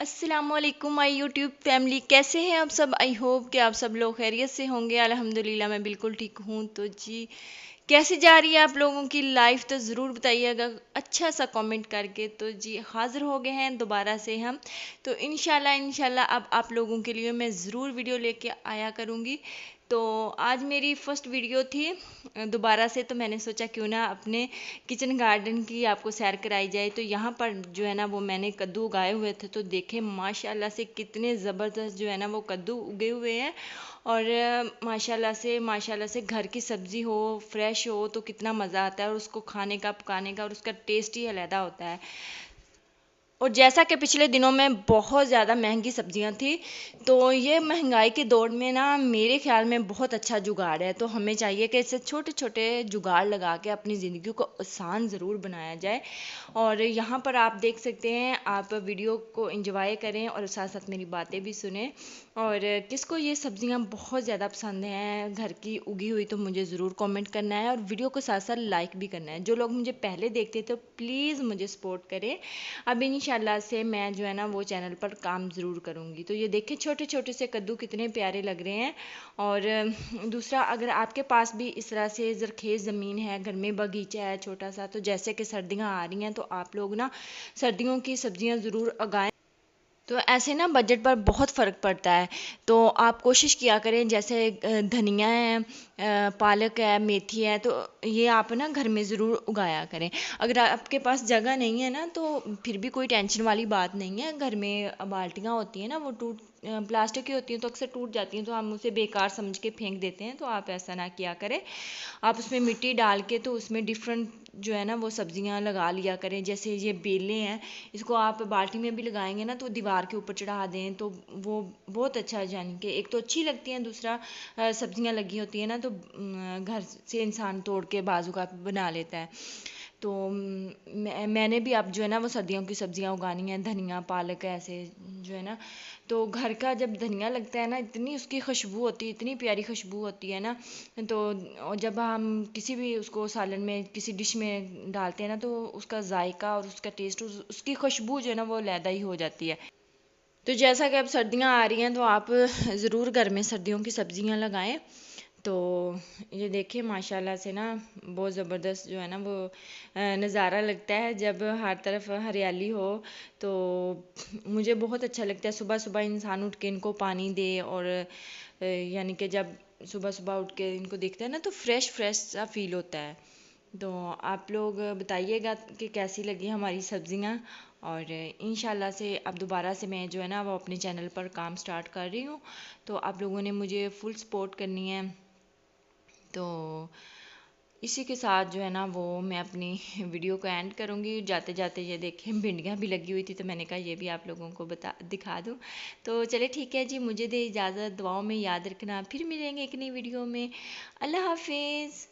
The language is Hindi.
अस्सलामुअलैकुम माय यूट्यूब फैमिली, कैसे हैं आप सब। आई होप कि आप सब लोग खैरियत से होंगे। अल्हम्दुलिल्लाह मैं बिल्कुल ठीक हूँ। तो जी, कैसे जा रही है आप लोगों की लाइफ, तो ज़रूर बताइएगा अच्छा सा कमेंट करके। तो जी, हाज़िर हो गए हैं दोबारा से हम। तो इंशाल्लाह इंशाल्लाह अब आप लोगों के लिए मैं ज़रूर वीडियो लेके आया करूँगी। तो आज मेरी फर्स्ट वीडियो थी दोबारा से, तो मैंने सोचा क्यों ना अपने किचन गार्डन की आपको सैर कराई जाए। तो यहाँ पर जो है ना वो मैंने कद्दू उगाए हुए थे, तो देखें माशाल्लाह से कितने ज़बरदस्त जो है ना वो कद्दू उगे हुए हैं। और माशाल्लाह से घर की सब्ज़ी हो, फ्रेश हो, तो कितना मज़ा आता है और उसको खाने का, पकाने का, और उसका टेस्ट ही अलग होता है। और जैसा कि पिछले दिनों में बहुत ज़्यादा महंगी सब्जियां थी, तो ये महंगाई के दौर में ना मेरे ख्याल में बहुत अच्छा जुगाड़ है। तो हमें चाहिए कि इससे छोटे छोटे जुगाड़ लगा के अपनी ज़िंदगी को आसान ज़रूर बनाया जाए। और यहाँ पर आप देख सकते हैं, आप वीडियो को एंजॉय करें और साथ साथ मेरी बातें भी सुने। और किसको ये सब्जियां बहुत ज़्यादा पसंद हैं घर की उगी हुई, तो मुझे ज़रूर कमेंट करना है और वीडियो को साथ साथ लाइक भी करना है। जो लोग मुझे पहले देखते थे तो प्लीज़ मुझे सपोर्ट करें। अब इंशाल्लाह से मैं जो है ना वो चैनल पर काम ज़रूर करूँगी। तो ये देखें छोटे छोटे से कद्दू कितने प्यारे लग रहे हैं। और दूसरा, अगर आपके पास भी इस तरह से ज़रखेज़ ज़मीन है, घर में बगीचा है छोटा सा, तो जैसे कि सर्दियाँ आ रही हैं तो आप लोग ना सर्दियों की सब्जियाँ ज़रूर उगाएं। तो ऐसे ना बजट पर बहुत फ़र्क पड़ता है। तो आप कोशिश किया करें, जैसे धनिया है, पालक है, मेथी है, तो ये आप ना घर में ज़रूर उगाया करें। अगर आपके पास जगह नहीं है ना, तो फिर भी कोई टेंशन वाली बात नहीं है। घर में बाल्टियाँ होती हैं ना, वो प्लास्टिक की होती हैं, तो अक्सर टूट जाती हैं, तो हम उसे बेकार समझ के फेंक देते हैं। तो आप ऐसा ना किया करें। आप उसमें मिट्टी डाल के तो उसमें डिफरेंट जो है ना वो सब्जियां लगा लिया करें। जैसे ये बेलें हैं, इसको आप बाल्टी में भी लगाएंगे ना तो दीवार के ऊपर चढ़ा दें, तो वो बहुत अच्छा, जान के एक तो अच्छी लगती हैं, दूसरा सब्जियां लगी होती हैं ना, तो घर से इंसान तोड़ के बाजू का बना लेता है। तो मैंने भी अब जो है ना वो सर्दियों की सब्जियां उगानी है, धनिया, पालक, ऐसे जो है ना। तो घर का जब धनिया लगता है ना, इतनी उसकी खुशबू होती है, इतनी प्यारी खुशबू होती है ना। तो और जब हम किसी भी उसको सालन में, किसी डिश में डालते हैं ना, तो उसका जायका और उसका टेस्ट, उसकी खुशबू जो है ना वो अलहदा ही हो जाती है। तो जैसा कि अब सर्दियाँ आ रही हैं, तो आप ज़रूर घर में सर्दियों की सब्जियाँ लगाएं। तो ये देखिए माशाल्लाह से ना बहुत ज़बरदस्त जो है ना वो नज़ारा लगता है जब हर तरफ हरियाली हो। तो मुझे बहुत अच्छा लगता है सुबह सुबह इंसान उठ के इनको पानी दे। और यानी कि जब सुबह सुबह उठ के इनको देखते हैं ना, तो फ्रेश फ्रेश सा फील होता है। तो आप लोग बताइएगा कि कैसी लगी हमारी सब्जियां। और इंशाल्लाह से अब दोबारा से मैं जो है ना वो अपने चैनल पर काम स्टार्ट कर रही हूँ। तो आप लोगों ने मुझे फुल सपोर्ट करनी है। तो इसी के साथ जो है ना वो मैं अपनी वीडियो को एंड करूँगी। जाते जाते ये देखें भिंडियाँ भी लगी हुई थी, तो मैंने कहा ये भी आप लोगों को बता दिखा दूँ। तो चले ठीक है जी, मुझे दे इजाज़त, दुआओं में याद रखना, फिर मिलेंगे एक नई वीडियो में। अल्लाह हाफिज़।